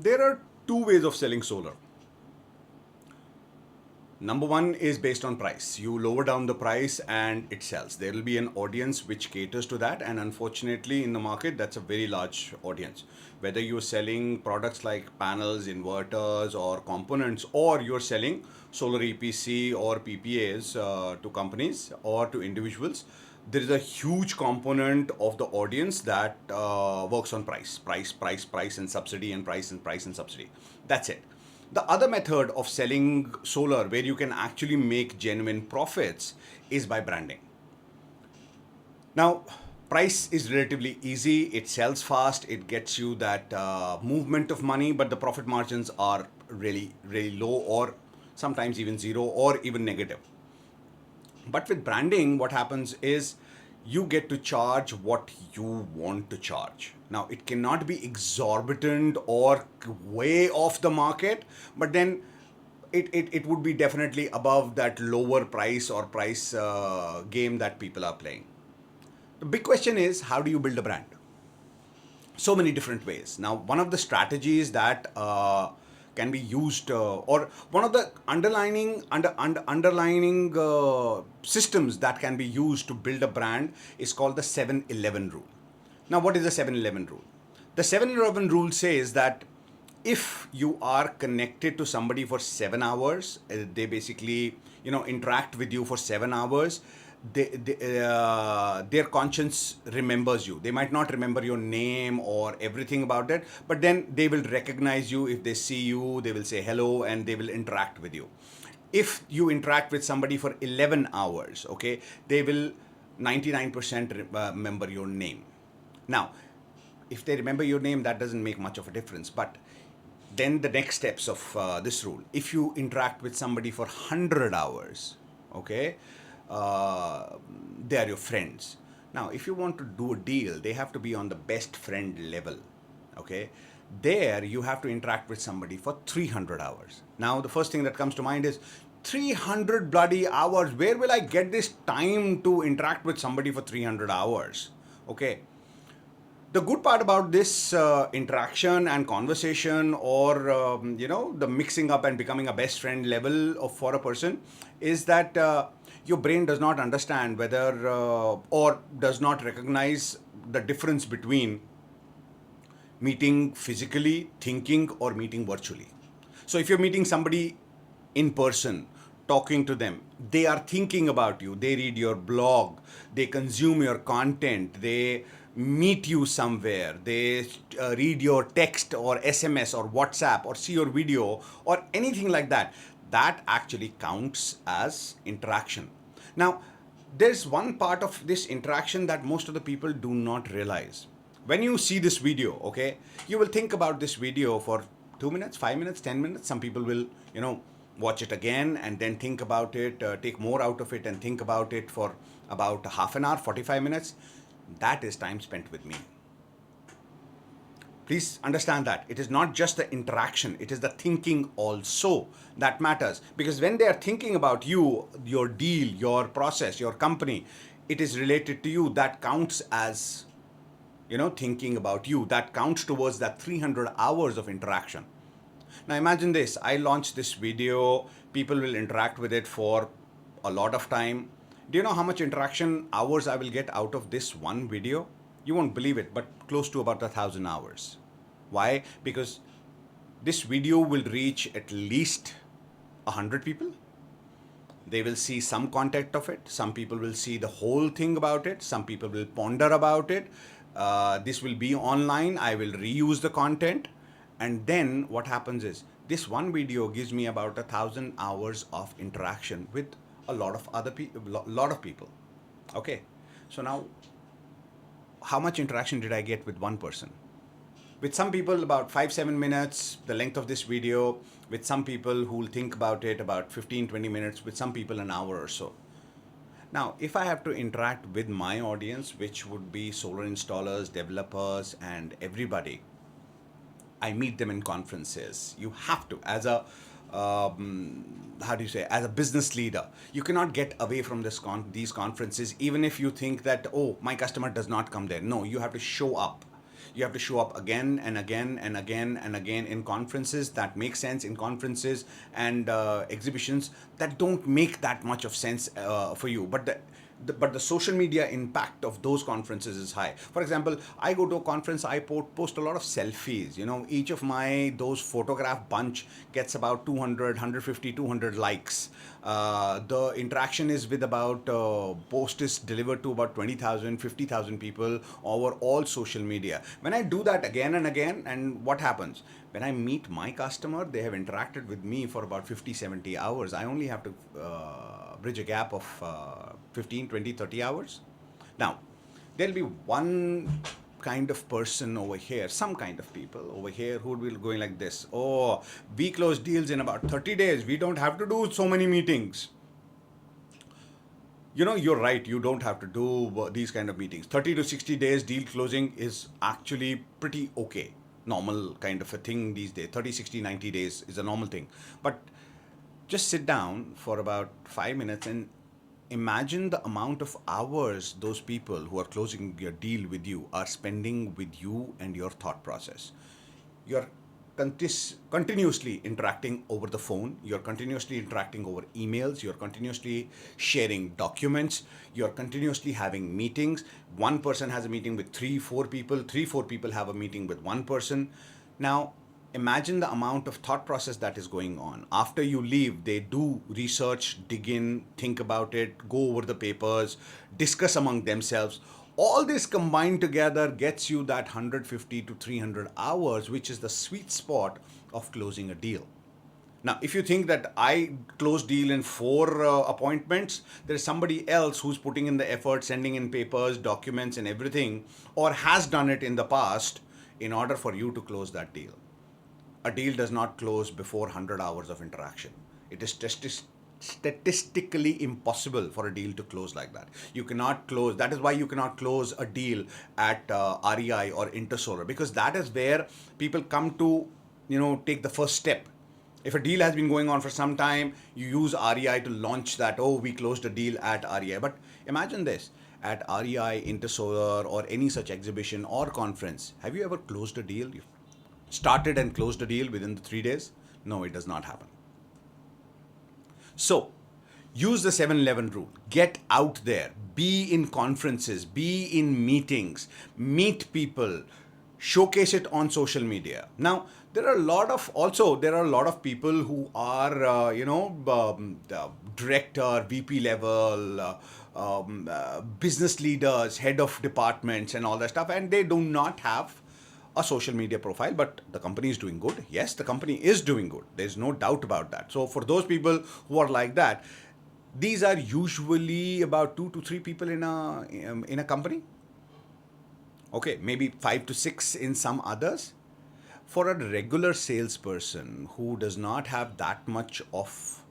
There are two ways of selling solar. Number one is based on price. You lower down the price and it sells. There will be an audience which caters to that, and unfortunately in the market that's a very large audience. Whether you're selling products like panels, inverters or components, or you're selling solar EPC or PPAs to companies or to individuals, there is a huge component of the audience that works on price and subsidy, and price and subsidy. That's it. The other method of selling solar where you can actually make genuine profits is by branding. Now, price is relatively easy, it sells fast, it gets you that movement of money, but the profit margins are really, really low, or sometimes even zero or even negative. But with branding, what happens is you get to charge what you want to charge. Now, it cannot be exorbitant or way off the market, but then it would be definitely above that lower price or price game that people are playing. The big question is, how do you build a brand? So many different ways. Now, one of the strategies that can be used, or one of the underlining systems that can be used to build a brand is called the 7-11 rule. Now, what is the 7-11 rule? The 7-11 rule says that if you are connected to somebody for 7 hours, they basically, interact with you for 7 hours, their conscience remembers you. They might not remember your name or everything about it, but then they will recognize you. If they see you, they will say hello and they will interact with you. If you interact with somebody for 11 hours, okay, they will 99% remember your name. Now, if they remember your name, that doesn't make much of a difference. But then the next steps of this rule, if you interact with somebody for 100 hours, okay, they are your friends. Now, if you want to do a deal, they have to be on the best friend level, okay? There, you have to interact with somebody for 300 hours. Now, the first thing that comes to mind is 300 bloody hours. Where will I get this time to interact with somebody for 300 hours? Okay. The good part about this interaction and conversation, or the mixing up and becoming a best friend level for a person, is that your brain does not understand whether or does not recognize the difference between meeting physically, thinking, or meeting virtually. So if you're meeting somebody in person, talking to them, they are thinking about you, they read your blog, they consume your content, they meet you somewhere, they read your text or SMS or WhatsApp or see your video or anything like that, that actually counts as interaction. Now, there's one part of this interaction that most of the people do not realize. When you see this video, okay, you will think about this video for 2 minutes, 5 minutes, 10 minutes. Some people will, watch it again and then think about it, take more out of it and think about it for about half an hour, 45 minutes. That is time spent with me. Please understand that it is not just the interaction, it is the thinking also that matters. Because when they are thinking about you, your deal, your process, your company, it is related to you. That counts as, thinking about you. That counts towards that 300 hours of interaction. Now imagine this, I launch this video, people will interact with it for a lot of time. Do you know how much interaction hours I will get out of this one video? You won't believe it, but close to about 1,000 hours. Why? Because this video will reach at least 100 people. They will see some content of it. Some people will see the whole thing about it. Some people will ponder about it. This will be online. I will reuse the content. And then what happens is, this one video gives me about 1,000 hours of interaction with a lot of other people. Okay, so now how much interaction did I get with one person? With some people about 5-7 minutes, the length of this video. With some people who will think about it about 15-20 minutes. With some people an hour or so. Now, if I have to interact with my audience, which would be solar installers, developers, and everybody, I meet them in conferences. You have to, as a as a business leader, you cannot get away from these conferences, even if you think that, oh, my customer does not come there. No, you have to show up. You have to show up again and again and again and again in conferences that make sense, in conferences and exhibitions that don't make that much of sense for you. But the social media impact of those conferences is high. For example, I go to a conference, I post a lot of selfies. Each of those photograph bunch gets about 200, 150, 200 likes. The interaction is with about post is delivered to about 20,000, 50,000 people over all social media. When I do that again and again, and what happens? When I meet my customer, they have interacted with me for about 50, 70 hours. I only have to bridge a gap of 15, 20, 30 hours. Now, there'll be one kind of person over here, some kind of people over here who will be going like this. Oh, we close deals in about 30 days. We don't have to do so many meetings. You're right. You don't have to do these kind of meetings. 30 to 60 days deal closing is actually pretty okay. Normal kind of a thing these days. 30, 60, 90 days is a normal thing. But just sit down for about 5 minutes and imagine the amount of hours those people who are closing your deal with you are spending with you and your thought process. You're continuously interacting over the phone, you're continuously interacting over emails, you're continuously sharing documents, you're continuously having meetings. One person has a meeting with 3-4 people, 3-4 people have a meeting with one person. Now, imagine the amount of thought process that is going on. After you leave, they do research, dig in, think about it, go over the papers, discuss among themselves. All this combined together gets you that 150 to 300 hours, which is the sweet spot of closing a deal. Now, if you think that I close deal in 4 appointments, there is somebody else who's putting in the effort, sending in papers, documents and everything, or has done it in the past in order for you to close that deal. A deal does not close before 100 hours of interaction. It is statistically impossible for a deal to close like that. You cannot close. That is why you cannot close a deal at REI or Intersolar, because that is where people come to, take the first step. If a deal has been going on for some time, you use REI to launch that. Oh, we closed a deal at REI. But imagine this. At REI, Intersolar, or any such exhibition or conference, have you ever closed a deal? You started and closed a deal within the 3 days? No, it does not happen. So, use the 7-11 rule. Get out there. Be in conferences. Be in meetings. Meet people. Showcase it on social media. Now, there are a lot of people who are, director, VP level, business leaders, head of departments and all that stuff, and they do not have a social media profile, but the company is doing good. Yes, the company is doing good. There's no doubt about that. So for those people who are like that, these are usually about 2 to 3 people in a company. Okay, maybe 5 to 6 in some others. For a regular salesperson who does not have that much of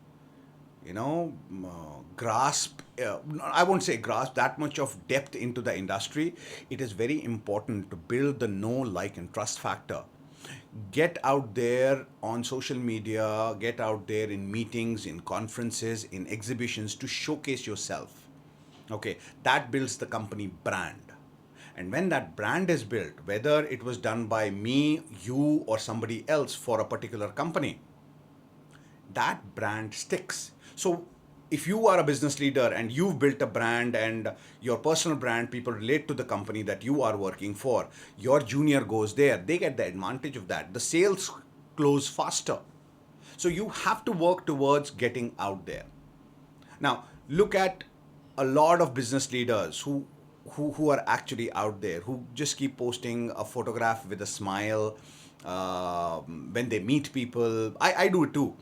grasp, I won't say grasp, that much of depth into the industry, it is very important to build the know, like, and trust factor. Get out there on social media, get out there in meetings, in conferences, in exhibitions to showcase yourself. Okay, that builds the company brand. And when that brand is built, whether it was done by me, you, or somebody else for a particular company, that brand sticks. So if you are a business leader and you've built a brand and your personal brand, people relate to the company that you are working for, your junior goes there, they get the advantage of that. The sales close faster. So you have to work towards getting out there. Now, look at a lot of business leaders who are actually out there, who just keep posting a photograph with a smile when they meet people. I do it too.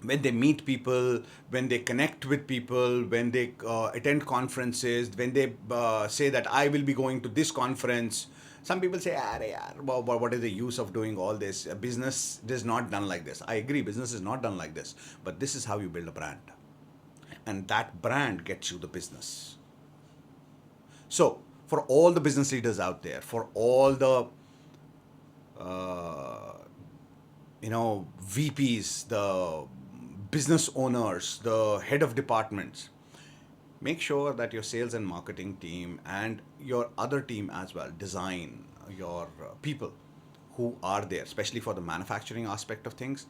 When they meet people, when they connect with people, when they attend conferences, when they say that I will be going to this conference. Some people say, what is the use of doing all this? Business is not done like this. I agree, business is not done like this. But this is how you build a brand. And that brand gets you the business. So, for all the business leaders out there, for all the VPs, the business owners, the head of departments, make sure that your sales and marketing team and your other team as well, design, your people who are there, especially for the manufacturing aspect of things.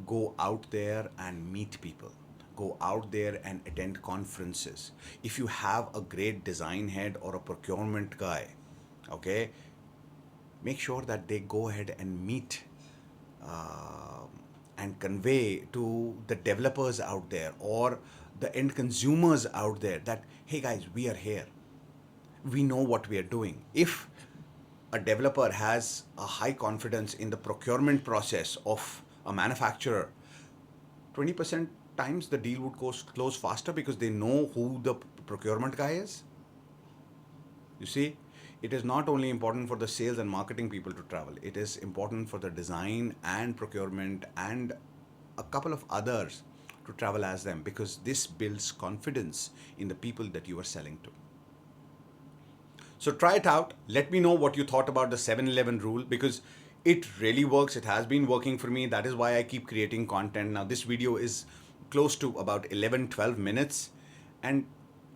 Go out there and meet people. Go out there and attend conferences. If you have a great design head or a procurement guy, okay, make sure that they go ahead and meet and convey to the developers out there or the end consumers out there that, hey guys, we are here. We know what we are doing. If a developer has a high confidence in the procurement process of a manufacturer, 20% times the deal would close faster because they know who the procurement guy is. You see, it is not only important for the sales and marketing people to travel, it is important for the design and procurement and a couple of others to travel as them, because this builds confidence in the people that you are selling to. So try it out. Let me know what you thought about the 7-11 rule, because it really works. It has been working for me. That is why I keep creating content. Now this video is close to about 11-12 minutes and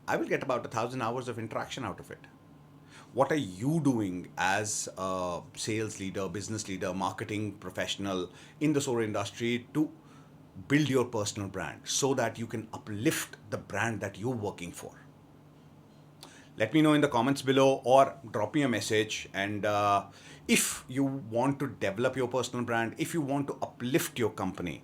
I will get about 1,000 hours of interaction out of it. What are you doing as a sales leader, business leader, marketing professional in the solar industry to build your personal brand so that you can uplift the brand that you're working for? Let me know in the comments below or drop me a message. And if you want to develop your personal brand, if you want to uplift your company,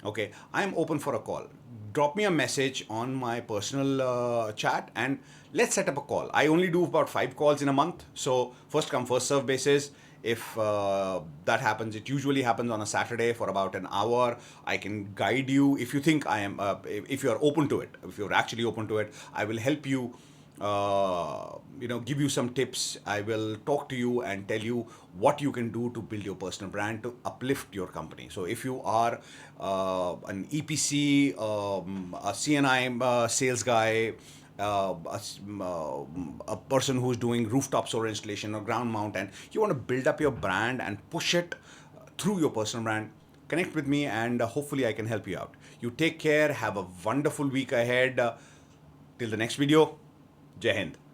okay, I'm open for a call. Drop me a message on my personal chat and let's set up a call. I only do about 5 calls in a month. So first come, first serve basis. If that happens, it usually happens on a Saturday for about an hour. I can guide you if you think I am, if you're open to it, if you're actually open to it, I will help you, give you some tips. I will talk to you and tell you what you can do to build your personal brand to uplift your company. So if you are an EPC, a CNI sales guy, a person who's doing rooftop solar installation or ground mount, and you want to build up your brand and push it through your personal brand, connect with me and hopefully I can help you out. You take care. Have a wonderful week ahead. Till the next video. Jai Hind.